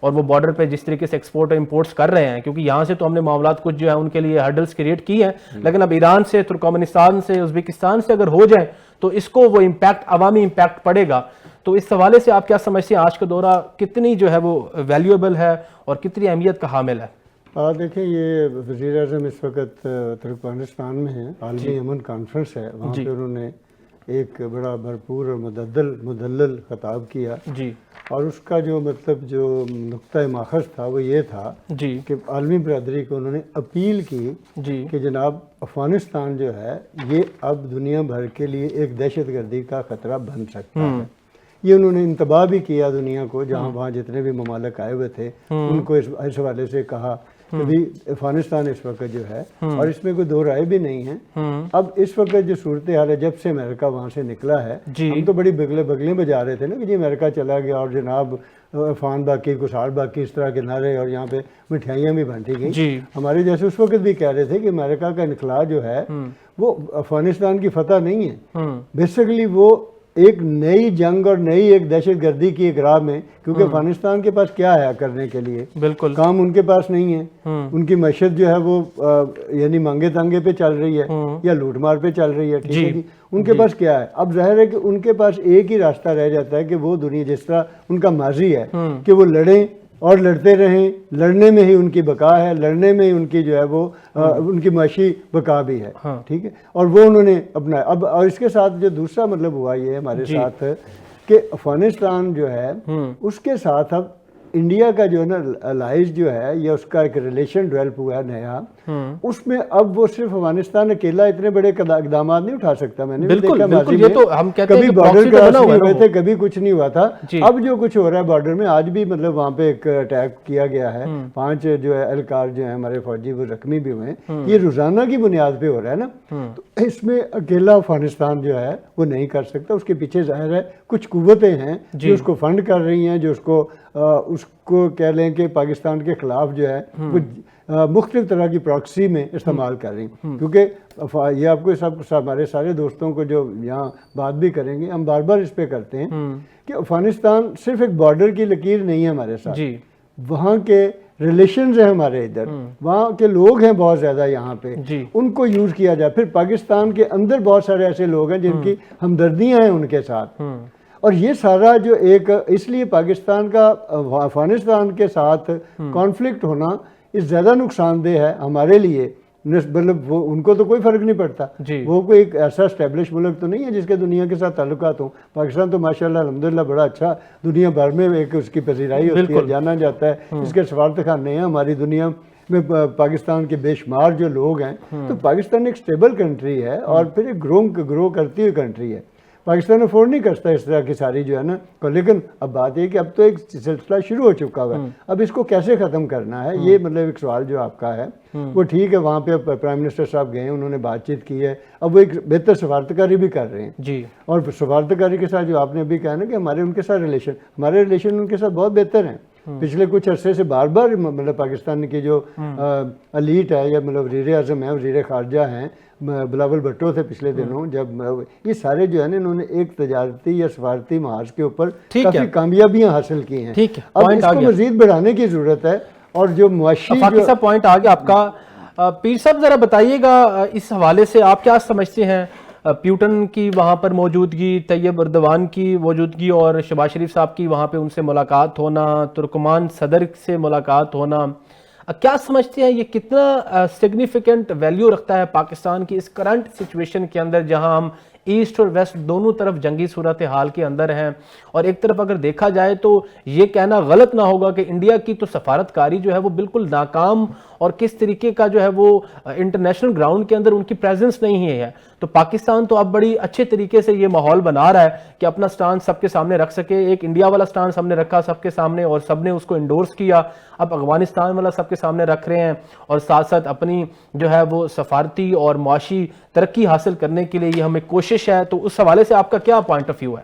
اور وہ بارڈر پہ جس طریقے سے ایکسپورٹ اور امپورٹس کر رہے ہیں، کیونکہ یہاں سے تو ہم نے معاملات کچھ جو ہے ان کے لیے ہرڈلس کریٹ کی ہیں، لیکن اب ایران سے، ترکمانستان سے، ازبکستان سے اگر ہو جائیں تو اس کو وہ امپیکٹ، عوامی امپیکٹ پڑے گا. تو اس حوالے سے آپ کیا سمجھتے ہیں آج کا دورہ کتنی جو ہے وہ ویلیویبل ہے اور کتنی اہمیت کا حامل ہے؟ دیکھیں، یہ وزیر اعظم اس وقت ترکمانستان میں ہیں، عالمی امن کانفرنس ہے، وہاں پہ انہوں نے ایک بڑا بھرپور اور مدلل خطاب کیا جی، اور اس کا جو مطلب جو نقطہ ماخذ تھا وہ یہ تھا جی کہ عالمی برادری کو انہوں نے اپیل کی جی کہ جناب افغانستان جو ہے یہ اب دنیا بھر کے لیے ایک دہشت گردی کا خطرہ بن سکتا ہے. یہ انہوں نے انتباہ بھی کیا دنیا کو، جہاں وہاں جتنے بھی ممالک آئے ہوئے تھے ان کو اس حوالے سے کہا کہ بھی افغانستان اس وقت جو ہے، اور اس میں کوئی دو رائے بھی نہیں ہے. اب اس وقت جو صورتحال ہے، جب سے امریکہ وہاں سے نکلا ہے، ہم تو بڑی بگلیں بجا رہے تھے نا کہ جی امریکہ چلا گیا اور جناب عفان باقی، کسار باقی، اس طرح کے نعرے، اور یہاں پہ مٹھائیاں بھی بانٹی گئیں. ہمارے جیسے اس وقت بھی کہہ رہے تھے کہ امریکہ کا انخلاء جو ہے وہ افغانستان کی فتح نہیں ہے، بیسیکلی وہ ایک نئی جنگ اور نئی ایک دہشت گردی کی ایک راہ میں، کیونکہ افغانستان کے پاس کیا ہے کرنے کے لیے؟ بالکل کام ان کے پاس نہیں ہے. ان کی معیشت جو ہے وہ یعنی مانگے تانگے پہ چل رہی ہے یا لوٹ مار پہ چل رہی ہے. ٹھیک ہے جی، ان کے پاس کیا ہے؟ اب ظاہر ہے کہ ان کے پاس ایک ہی راستہ رہ جاتا ہے کہ وہ دنیا، جس طرح ان کا ماضی ہے کہ وہ لڑیں اور لڑتے رہیں، لڑنے میں ہی ان کی بقا ہے، لڑنے میں ہی ان کی جو ہے وہ ان کی معاشی بقا بھی ہے. ٹھیک ہے، اور وہ انہوں نے اپنا اب، اور اس کے ساتھ جو دوسرا مطلب ہوا یہ ہمارے ساتھ کہ افغانستان جو ہے اس کے ساتھ اب انڈیا کا جو ہے نا الائز جو ہے، یا اس کا ایک ریلیشن ڈیولپ ہوا ہے نیا، اس میں اب وہ صرف افغانستان اکیلا اتنے بڑے اقدامات نہیں اٹھا سکتا. میں نے بھی دیکھا ماضی میں کبھی بارڈر کراس نہیں ہوئے تھے، کبھی کچھ نہیں ہوا تھا. اب جو کچھ ہو رہا ہے بارڈر میں، آج بھی مطلب وہاں پہ ایک اٹیک کیا گیا ہے، 5 جو ہے اہلکار جو ہیں ہمارے فوجی وہ زخمی بھی ہوئے ہیں. یہ روزانہ کی بنیاد پہ ہو رہا ہے نا. تو اس میں اکیلا افغانستان جو ہے وہ نہیں کر سکتا. اس کے پیچھے ظاہر ہے کچھ قوتیں ہیں جو اس کو فنڈ کر رہی ہیں، جو اس کو کہہ لیں کہ پاکستان کے خلاف جو ہے وہ مختلف طرح کی پراکسی میں استعمال کر رہی ہیں. کیونکہ یہ آپ کو سب ہمارے سارے دوستوں کو جو یہاں بات بھی کریں گے، ہم بار بار اس پہ کرتے ہیں کہ افغانستان صرف ایک بارڈر کی لکیر نہیں ہے ہمارے ساتھ، وہاں کے ریلیشنز ہیں ہمارے ادھر، وہاں کے لوگ ہیں بہت زیادہ یہاں پہ، ان کو یوز کیا جائے. پھر پاکستان کے اندر بہت سارے ایسے لوگ ہیں جن کی ہمدردیاں ہیں ان کے ساتھ. اور یہ سارا جو ایک، اس لیے پاکستان کا افغانستان کے ساتھ کانفلکٹ ہونا اس زیادہ نقصان دہ ہے ہمارے لیے. مطلب وہ ان کو تو کوئی فرق نہیں پڑتا، وہ کوئی ایک ایسا اسٹیبلش ملک تو نہیں ہے جس کے دنیا کے ساتھ تعلقات ہوں. پاکستان تو ماشاءاللہ الحمدللہ بڑا اچھا دنیا بھر میں ایک اس کی پذیرائی ہوتی ہے، جانا جاتا ہے، اس کے سفارت خانے ہیں ہماری دنیا میں. پاکستان کے بے شمار جو لوگ ہیں، تو پاکستان ایک سٹیبل کنٹری ہے اور پھر ایک گرو کرتی ہوئی کنٹری ہے. پاکستان افورڈ نہیں کرتا اس طرح کی ساری جو ہے نا. لیکن اب بات یہ کہ اب تو ایک سلسلہ شروع ہو چکا ہوا ہے، اب اس کو کیسے ختم کرنا ہے، یہ مطلب ایک سوال جو آپ کا ہے وہ ٹھیک ہے. وہاں پہ پرائم منسٹر صاحب گئے، انہوں نے بات چیت کی ہے، اب وہ ایک بہتر سفارتکاری بھی کر رہے ہیں. اور سفارتکاری کے ساتھ جو آپ نے ابھی کہا نا کہ ہمارے ان کے ساتھ ہمارے ریلیشن ان کے ساتھ بہت بہتر ہیں. پچھلے کچھ عرصے سے بار بار مطلب پاکستان کی جو الیٹ ہے، یا مطلب وزیر اعظم ہیں، وزیر خارجہ ہیں، بلاول بھٹو تھے پچھلے دنوں، جب یہ سارے جو ہے نا انہوں نے ایک تجارتی یا سفارتی محاذ کے اوپر کافی کامیابیاں حاصل کی ہیں. اب اس کو مزید بڑھانے کی ضرورت ہے. اور جو معاشی پوائنٹ آ گیا آپ کا، پیر صاحب ذرا بتائیے گا اس حوالے سے آپ کیا سمجھتے ہیں؟ پیوٹن کی وہاں پر موجودگی، طیب اردوان کی موجودگی اور شہباز شریف صاحب کی وہاں پہ ان سے ملاقات ہونا، ترکمان صدر سے ملاقات ہونا، کیا سمجھتے ہیں یہ کتنا سگنیفیکنٹ ویلیو رکھتا ہے پاکستان کی اس کرنٹ سچویشن کے اندر، جہاں ہم ایسٹ اور ویسٹ دونوں طرف جنگی صورتحال کے اندر ہیں؟ اور ایک طرف اگر دیکھا جائے تو یہ کہنا غلط نہ ہوگا کہ انڈیا کی تو سفارتکاری جو ہے وہ بالکل ناکام، اور کس طریقے کا جو ہے وہ انٹرنیشنل گراؤنڈ کے اندر ان کی پریزنس نہیں ہے. تو پاکستان تو اب بڑی اچھے طریقے سے یہ ماحول بنا رہا ہے کہ اپنا سٹانس سب کے سامنے رکھ سکے. ایک انڈیا والا سٹانس ہم نے رکھا سب کے سامنے اور سب نے اس کو انڈورس کیا، اب افغانستان والا سب کے سامنے رکھ رہے ہیں، اور ساتھ ساتھ اپنی جو ہے وہ سفارتی اور معاشی ترقی حاصل کرنے کے لیے یہ ہمیں کوشش ہے. تو اس حوالے سے آپ کا کیا پوائنٹ آف ویو ہے؟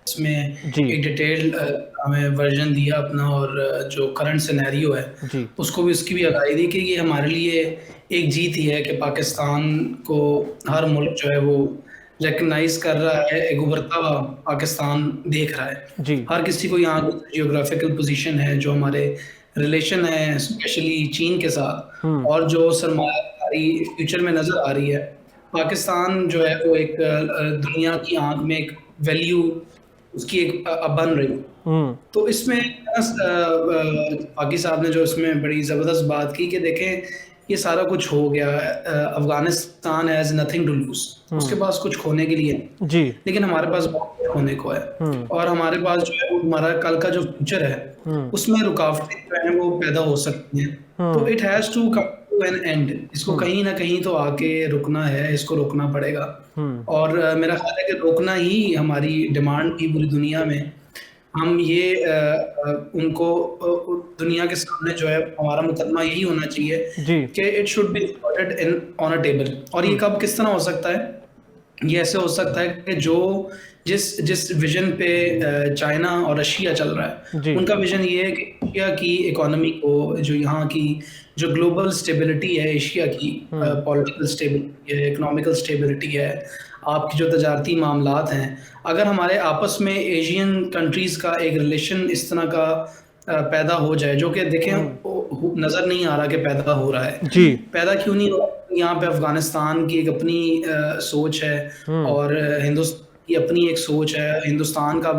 اس میں ایک ڈیٹیل ہمیں ورژن دیا اپنا، اور جو کرنٹ سینیریو ہے اس کو بھی، اس کی بھی آگاہی دی کہ یہ ہمارے لیے ایک جیت ہی ہے کہ پاکستان کو ہر ملک جو ہے وہ ریکگنائز کر رہا ہے، ایک ابھرتا ہوا پاکستان دیکھ رہا ہے. جی ہر کسی کو یہاں کی جیوگرافیکل پوزیشن ہے، جو ہمارے ریلیشن ہے اسپیشلی چین کے ساتھ، اور جو سرمایہ کاری فیوچر میں نظر آ رہی ہے، پاکستان جو ہے وہ ایک دنیا کی آنکھ میں ایک ویلیو اس کی ایک بن رہی ہے. تو اس میں پاکی صاحب نے جو اس میں بڑی زبردست بات کی کہ دیکھیں یہ سارا کچھ ہو گیا، Afghanistan has nothing to lose, اس کے پاس کچھ کھونے کے لیے نہیں، جی لیکن ہمارے پاس بہت کچھ ہونے کو ہے، اور ہمارے پاس جو ہے ہمارا کل کا جو فیوچر ہے اس میں رکاوٹیں جو ہیں وہ پیدا ہو سکتی ہیں. تو it has to come to an end, اس کو کہیں نہ کہیں تو آ کے رکنا ہے، اس کو روکنا پڑے گا. اور میرا خیال ہے کہ روکنا ہی ہماری ڈیمانڈ تھی پوری دنیا میں. ہم یہ ان کو دنیا کے سامنے جو ہے ہمارا مقدمہ یہی ہونا چاہیے جی کہ it should be recorded on a table. اور یہ کب کس طرح ہو سکتا ہے؟ یہ ایسے ہو سکتا ہے کہ جس ویژن پہ چائنا اور رشیا چل رہا ہے، ان کا ویژن یہ ہے کہ ایشیا کی اکانومی کو، جو یہاں کی جو گلوبل اسٹیبلٹی ہے، ایشیا کی پولیٹیکل اسٹیبلٹی ہے، اکنامیکل اسٹیبلٹی ہے، آپ کی جو تجارتی معاملات ہیں، اگر ہمارے آپس میں ایشین کنٹریز کا ایک ریلیشن اس طرح کا پیدا ہو جائے، جو کہ دیکھیں نظر نہیں آ رہا کہ پیدا ہو رہا ہے. جی پیدا کیوں نہیں ہو رہا؟ یہاں پہ افغانستان کی ایک اپنی سوچ ہے، اور ہندوستان کی اپنی ایک سوچ ہے. ہندوستان کا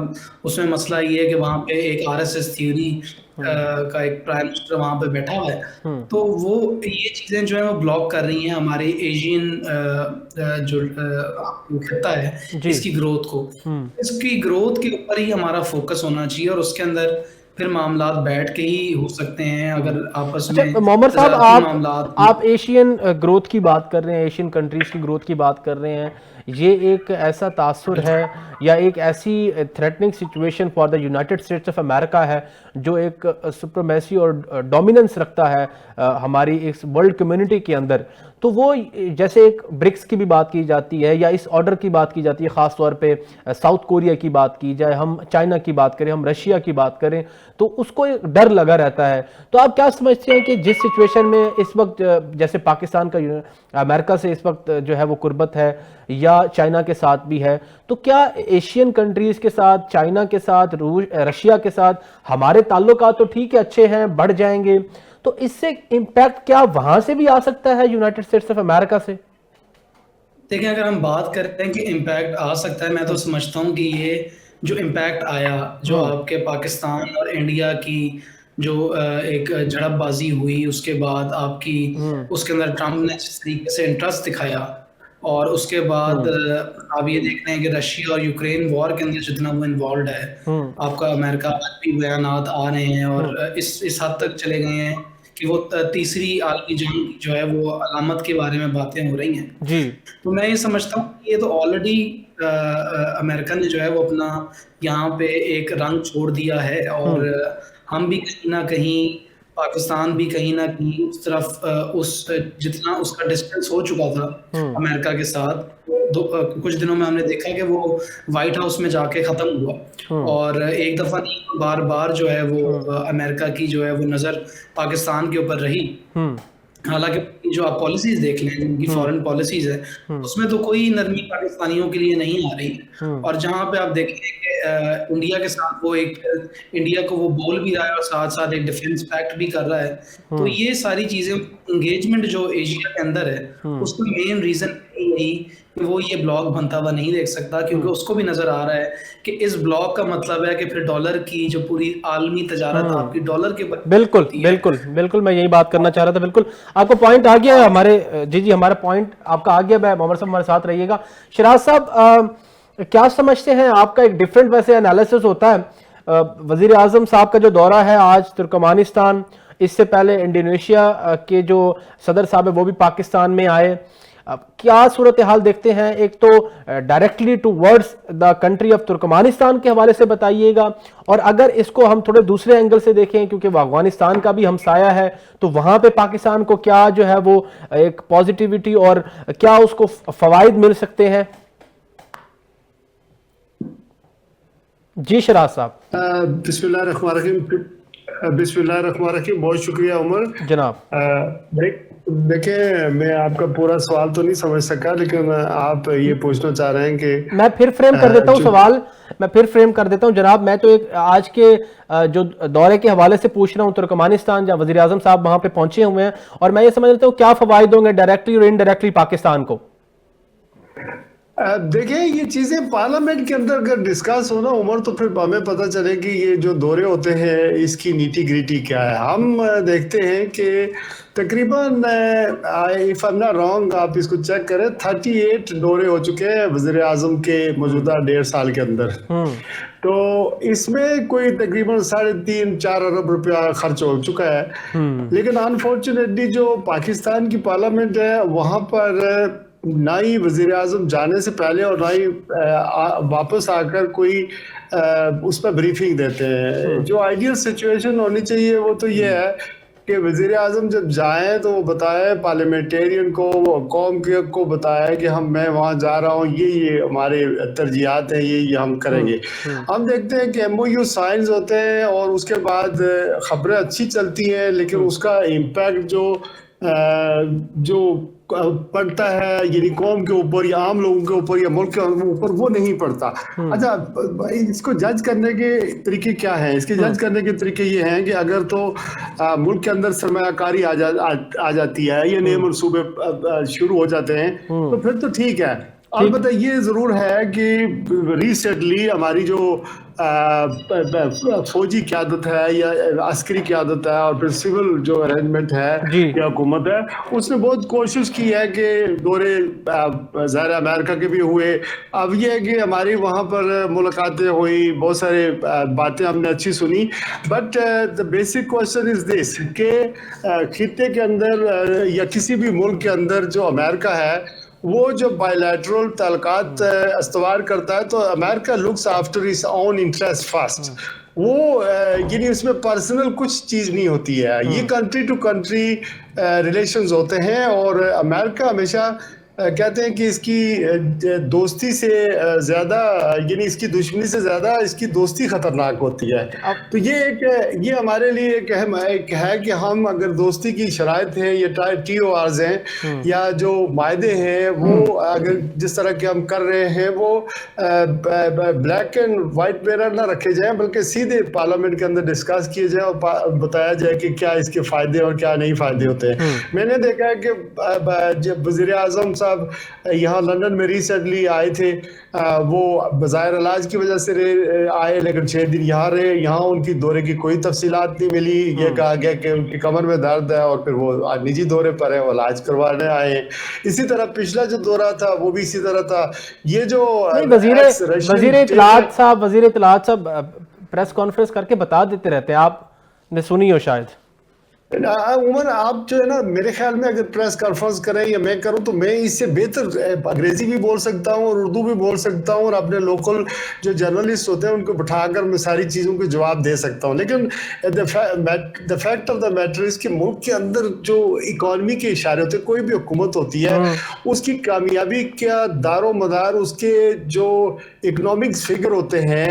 اس میں مسئلہ یہ ہے کہ وہاں پہ ایک RSS تھیوری کا ایک پرائم منسٹر وہاں پہ بیٹھا ہوا ہے. تو وہ یہ چیزیں جو ہیں وہ بلاک کر رہی ہیں ہمارے ایشین جو خطہ ہے اس کی گروتھ کو. اس کی گروتھ کے اوپر ہی ہمارا فوکس ہونا چاہیے، اور اس کے اندر پھر معاملات بیٹھ کے ہی ہو سکتے ہیں اگر آپس میں محمد صاحب تجارتی معاملات. آپ ایشین گروتھ کی بات کر رہے ہیں، ایشین کنٹریز کی گروتھ کی بات کر رہے ہیں. یہ ایک ایسا تاثر ہے یا ایک ایسی threatening situation for the United States of America ہے جو ایک سپریمیسی اور ڈومیننس رکھتا ہے ہماری اس ورلڈ کمیونٹی کے اندر. تو وہ جیسے ایک برکس کی بھی بات کی جاتی ہے یا اس آرڈر کی بات کی جاتی ہے، خاص طور پہ ساؤتھ کوریا کی بات کی جائے، ہم چائنا کی بات کریں، ہم رشیا کی بات کریں، تو اس کو ایک ڈر لگا رہتا ہے. تو آپ کیا سمجھتے ہیں کہ جس سچویشن میں اس وقت جیسے پاکستان کا امریکہ سے اس وقت جو ہے وہ قربت ہے یا چائنا کے ساتھ بھی ہے، تو کیا ایشین کنٹریز کے ساتھ، چائنا کے ساتھ، رشیا کے ساتھ ہمارے تعلقات تو ٹھیک ہے اچھے ہیں، بڑھ جائیں گے، تو اس سے امپیکٹ کیا وہاں سے بھی آ سکتا ہے یونائٹڈ اسٹیٹس آف امریکہ سے؟ دیکھیں اگر ہم بات کرتے ہیں کہ امپیکٹ آ سکتا ہے، میں تو سمجھتا ہوں کہ یہ جو امپیکٹ آیا، جو آپ کے پاکستان اور انڈیا کی جو ایک جھڑپ بازی ہوئی، اس کے بعد آپ کی اس کے اندر ٹرمپ نے جس طریقے سے انٹرسٹ دکھایا، اور اس کے بعد آپ یہ دیکھ رہے ہیں کہ رشیا اور یوکرین وار کے اندر جتنا وہ انوالوڈ ہے، آپ کا امریکہ بھی بیانات آ رہے ہیں اور اس حد تک چلے گئے ہیں کہ وہ تیسری عالمی جنگ جو ہے وہ علامت کے بارے میں باتیں ہو رہی ہیں. جی تو میں یہ سمجھتا ہوں کہ یہ تو آلریڈی امریکہ نے جو ہے وہ اپنا یہاں پہ ایک رنگ چھوڑ دیا ہے، اور ہم بھی کہیں نہ کہیں، پاکستان بھی کہیں نہ کہیں اس طرف جتنا اس کا ڈسٹینس ہو چکا تھا امریکہ کے ساتھ، کچھ دنوں میں ہم نے دیکھا کہ وہ وائٹ ہاؤس میں جا کے ختم ہوا. اور ایک دفعہ نہیں، بار بار جو ہے وہ امریکہ کی جو ہے وہ نظر پاکستان کے اوپر رہی. حالانکہ جو آپ پالیسیز دیکھ لیں، ان کی فورن پالیسیز ہے، اس میں تو کوئی نرمی پاکستانیوں کے لیے نہیں آ رہی. اور جہاں پہ آپ دیکھیں کہ انڈیا کے ساتھ وہ ایک انڈیا کو وہ بول بھی رہا ہے اور ساتھ ساتھ ایک ڈیفنس پیکٹ بھی کر رہا ہے. تو یہ ساری چیزیں انگیجمنٹ جو ایشیا کے اندر ہے، اس کا مین ریزن یہی کہ وہ یہ بلاک بنتا ہوا نہیں دیکھ سکتا، کیونکہ اس کو بھی نظر آ رہا ہے کہ اس بلاک کا مطلب ہے کہ پھر ڈالر کی جو پوری عالمی تجارت آپ کی ڈالر کے بالکل بالکل بالکل میں یہی بات کرنا چاہ رہا تھا. بالکل آپ کو پوائنٹ آ گیا ہے ہمارے، جی ہمارا پوائنٹ آپ کا آ گیا. محمد صاحب ہمارے ساتھ رہیے گا. شراز صاحب کیا سمجھتے ہیں، آپ کا ایک ڈیفرنٹ ویسے انالیسس ہوتا ہے، وزیر اعظم صاحب کا جو دورہ ہے آج ترکمانستان، اس سے پہلے انڈونیشیا کے جو صدر صاحب ہے وہ بھی پاکستان میں آئے، کیا صورتحال دیکھتے ہیں؟ ایک تو directly towards the country of Turkmenistan کے حوالے سے بتائیے گا، اور اگر اس کو ہم تھوڑے دوسرے اینگل سے دیکھیں کیونکہ وہ افغانستان کا بھی ہمسایہ ہے، تو وہاں پہ پاکستان کو کیا جو ہے وہ ایک پازیٹیوٹی اور کیا اس کو فوائد مل سکتے ہیں؟ جی شراز صاحب. بسم اللہ الرحمن الرحیم. بسم اللہ الرحمن الرحیم. بہت شکریہ عمر. جناب دیکھیں میں آپ کا پورا سوال تو نہیں سمجھ سکا, لیکن آپ یہ پوچھنا چاہ رہے ہیں کہ میں پھر فریم کر دیتا ہوں سوال, میں پھر فریم کر دیتا ہوں جناب. میں تو ایک آج کے جو دورے کے حوالے سے پوچھ رہا ہوں, ترکمانستان جہاں وزیر اعظم صاحب وہاں پہ پہنچے ہوئے ہیں, اور میں یہ سمجھ لیتا ہوں کیا فوائد ہوں گے ڈائریکٹلی اور انڈائریکٹلی پاکستان کو. دیکھیں یہ چیزیں پارلیمنٹ کے اندر اگر ڈسکس ہونا عمر, تو پھر ہمیں پتہ چلے کہ یہ جو دورے ہوتے ہیں اس کی نیٹی گریٹی کیا ہے. ہم دیکھتے ہیں کہ تقریباً if I'm not wrong, آپ اس کو چیک کریں, 38 دورے ہو چکے ہیں وزیر اعظم کے موجودہ 1.5 سال کے اندر. تو اس میں کوئی تقریباً 3.5-4 ارب روپیہ خرچ ہو چکا ہے. لیکن انفارچونیٹلی جو پاکستان کی پارلیمنٹ ہے وہاں پر نہ ہی وزیر اعظم جانے سے پہلے اور نہ ہی واپس آ کر کوئی اس پہ بریفنگ دیتے ہیں. جو آئیڈیل سچویشن ہونی چاہیے وہ تو یہ ہے کہ وزیر اعظم جب جائیں تو وہ بتائے پارلیمنٹیرین کو, قوم کو بتایا کہ میں وہاں جا رہا ہوں, یہ ہمارے ترجیحات ہیں, یہ ہم کریں گے. ہم دیکھتے ہیں کہ MOU سائنز ہوتے ہیں اور اس کے بعد خبریں اچھی چلتی ہیں, لیکن اس کا امپیکٹ جو پڑتا ہے یعنی قوم کے اوپر یا عام لوگوں کے اوپر یا ملک کے اوپر وہ نہیں پڑتا. اچھا اس کو جج کرنے کے طریقے کیا ہیں؟ اس کے جج کرنے کے طریقے یہ ہیں کہ اگر تو ملک کے اندر سرمایہ کاری آ جاتی ہے یا نئے منصوبے شروع ہو جاتے ہیں تو پھر تو ٹھیک ہے. البتہ یہ ضرور ہے کہ ریسنٹلی ہماری جو فوجی قیادت ہے یا عسکری قیادت ہے اور پھر سول جو ارینجمنٹ ہے یا حکومت ہے, اس نے بہت کوشش کی ہے کہ دورے ظاہر امریکہ کے بھی ہوئے. اب یہ ہے کہ ہماری وہاں پر ملاقاتیں ہوئی, بہت سارے باتیں ہم نے اچھی سنی, but the basic question is this کہ خطے کے اندر یا کسی بھی ملک کے اندر جو امریکہ ہے وہ جو بائیلیٹرل تعلقات استوار کرتا ہے تو America looks after his own interest first. وہ یعنی اس میں پرسنل کچھ چیز نہیں ہوتی ہے, یہ کنٹری ٹو کنٹری ریلیشنز ہوتے ہیں. اور امریکہ ہمیشہ کہتے ہیں کہ اس کی دوستی سے زیادہ یعنی اس کی دشمنی سے زیادہ اس کی دوستی خطرناک ہوتی ہے. تو یہ ہمارے لیے ایک اہم ہے کہ ہم اگر دوستی کی شرائط ہیں یا TORs ہیں یا جو معاہدے ہیں وہ اگر جس طرح کے ہم کر رہے ہیں وہ بلیک اینڈ وائٹ پیپر نہ رکھے جائیں, بلکہ سیدھے پارلیمنٹ کے اندر ڈسکس کیے جائیں اور بتایا جائے کہ کیا اس کے فائدے اور کیا نہیں فائدے ہوتے ہیں. میں نے دیکھا ہے کہ جب وزیر اعظم صاحب یہاں لندن میں ریسنٹلی آئے تھے, وہ بظاہر علاج کی وجہ سے آئے لیکن 6 دن یہاں رہے. یہاں ان کی دورے کی کوئی تفصیلات نہیں ملی. یہ کہا گیا کہ ان کی کمر میں درد ہے اور پھر وہ نجی دورے پر ہے, وہ علاج کروانے آئے ہیں. اسی طرح پچھلا جو دورہ تھا وہ بھی اسی طرح تھا. یہ جو وزیر اطلاعات صاحب پریس کانفرنس کر کے بتا دیتے رہتے ہیں, آپ نے سنی ہو شاید. عمر آپ جو ہے نا میرے خیال میں اگر پریس کانفرنس کریں یا میں کروں تو میں اس سے بہتر انگریزی بھی بول سکتا ہوں اور اردو بھی بول سکتا ہوں اور اپنے لوکل جو جرنلسٹ ہوتے ہیں ان کو بٹھا کر میں ساری چیزوں کے جواب دے سکتا ہوں. لیکن the fact of the matter اس کے ملک کے اندر جو اکانومی کے اشارے ہوتے ہیں, کوئی بھی حکومت ہوتی ہے اس کی کامیابی کا دار و مدار اس کے جو اکنامکس فگر ہوتے ہیں,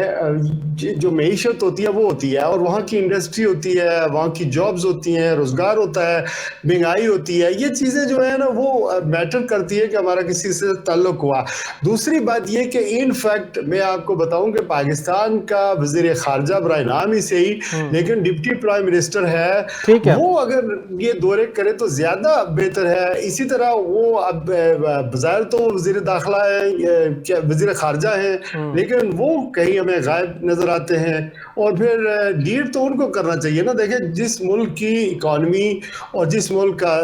جو معیشت ہوتی ہے وہ ہوتی ہے, اور وہاں کی انڈسٹری ہوتی ہے, وہاں کی جابز ہوتی ہیں, روزگار ہوتا ہے, مہنگائی ہوتی ہے. یہ چیزیں جو ہے نا وہ میٹر کرتی ہے کہ ہمارا کسی سے تعلق ہوا. دوسری بات یہ کہ ان فیکٹ میں آپ کو بتاؤں کہ پاکستان کا وزیر خارجہ برائے نام ہی سے ہی لیکن ڈپٹی پرائم منسٹر ہے, وہ اگر یہ دورے کرے تو زیادہ بہتر ہے. اسی طرح وہ اب بظاہر تو وزیر داخلہ ہے, وزیر خارجہ ہیں, لیکن وہ کہیں ہمیں غائب نظر آتے ہیں. اور پھر لیڈ تو ان کو کرنا چاہیے نا. دیکھیں جس ملک کی اکانومی اور جس ملک کا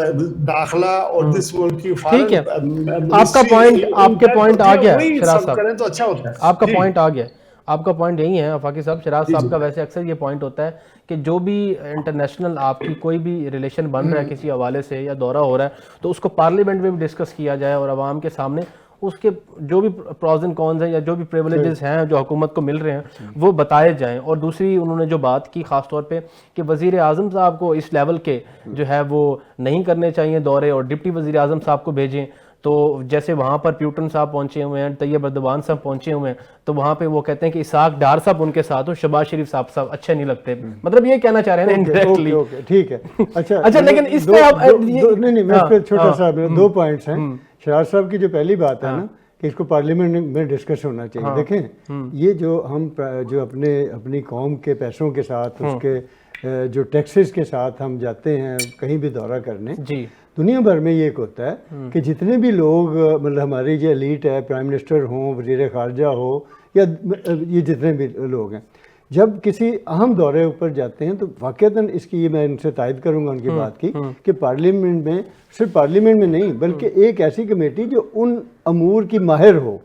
داخلہ اور جس ملک کی آپ کا پوائنٹ آ گیا شراز صاحب, کریں تو اچھا ہوتا ہے. آپ کا پوائنٹ آ گیا, آپ کا پوائنٹ یہی ہے آفاقی صاحب. شراز صاحب کا ویسے اکثر یہ پوائنٹ ہوتا ہے کہ جو بھی انٹرنیشنل آپ کی کوئی بھی ریلیشن بن رہا ہے کسی حوالے سے یا دورہ ہو رہا ہے تو اس کو پارلیمنٹ میں بھی ڈسکس کیا جائے اور عوام کے سامنے اس کے جو بھی پروز اینڈ کونز ہیں یا جو بھی پریولیجز ہیں جو حکومت کو مل رہے ہیں وہ بتائے جائیں. اور دوسری انہوں نے جو بات کی خاص طور پہ کہ وزیر اعظم صاحب کو اس لیول کے جو ہے وہ نہیں کرنے چاہیے دورے اور ڈپٹی وزیر اعظم صاحب کو بھیجیں, تو جیسے وہاں پر پیوٹن صاحب پہنچے ہوئے ہیں, طیب اردوان صاحب پہنچے ہوئے ہیں, تو وہاں پہ وہ کہتے ہیں کہ اسحاق ڈار صاحب ان کے ساتھ ہو, شہباز شریف صاحب اچھے نہیں لگتے, مطلب یہ کہنا چاہ رہے ہیں انڈائریکٹلی. ٹھیک ہے, اچھا لیکن اس پہ آپ نہیں میں اس پہ چھوٹا سا 2 پوائنٹس ہیں. شہباز صاحب کی جو پہلی بات ہے نا کہ اس کو پارلیمنٹ میں ڈسکس ہونا چاہیے. دیکھیں یہ جو ہم جو اپنی قوم کے پیسوں کے ساتھ, اس کے جو ٹیکسز کے ساتھ ہم جاتے ہیں کہیں بھی دورہ کرنے, جی دنیا بھر میں یہ ایک ہوتا ہے کہ جتنے بھی لوگ مطلب ہماری جو ایلیٹ ہے, پرائم منسٹر ہوں, وزیر خارجہ ہو, یا یہ جتنے بھی لوگ ہیں, جب کسی اہم دورے اوپر جاتے ہیں تو واقعتاً اس کی یہ میں ان سے تائید کروں گا ان کی بات کی کہ پارلیمنٹ میں, صرف پارلیمنٹ میں نہیں بلکہ ایک ایسی کمیٹی جو ان امور کی ماہر ہو,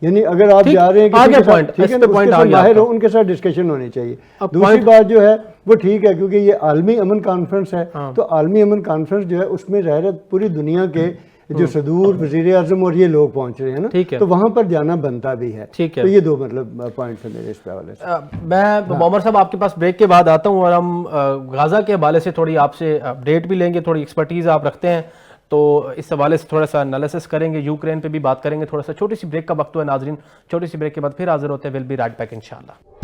یعنی اگر آپ جا رہے ہیں کسی کے ساتھ, ٹھیک ہے نا, اس کے ساتھ ماہر ہو, ان کے ساتھ ڈسکشن ہونی چاہیے. دوسری بات جو ہے وہ ٹھیک ہے کیونکہ یہ عالمی امن کانفرنس ہے, تو عالمی امن کانفرنس جو ہے اس میں ظاہر ہے پوری دنیا کے جو صدور, وزیر اعظم اور یہ لوگ پہنچ رہے ہیں نا, تو وہاں پر جانا بنتا بھی ہے. تو یہ 2 مطلب پوائنٹس ہیں میرے اس پہ حوالے سے. میں عمر صاحب آپ کے پاس بریک کے بعد آتا ہوں اور ہم غزہ کے حوالے سے تھوڑی آپ سے اپڈیٹ بھی لیں گے, تھوڑی ایکسپرٹیز آپ رکھتے ہیں تو اس حوالے سے تھوڑا سا انالیسس کریں گے, یوکرین پہ بھی بات کریں گے. تھوڑا سا چھوٹی سی بریک کا وقت ہوا ہے ناظرین, چھوٹی سی بریک کے بعد پھر حاضر ہوتے ہیں. ول بی رائٹ بیک انشاءاللہ.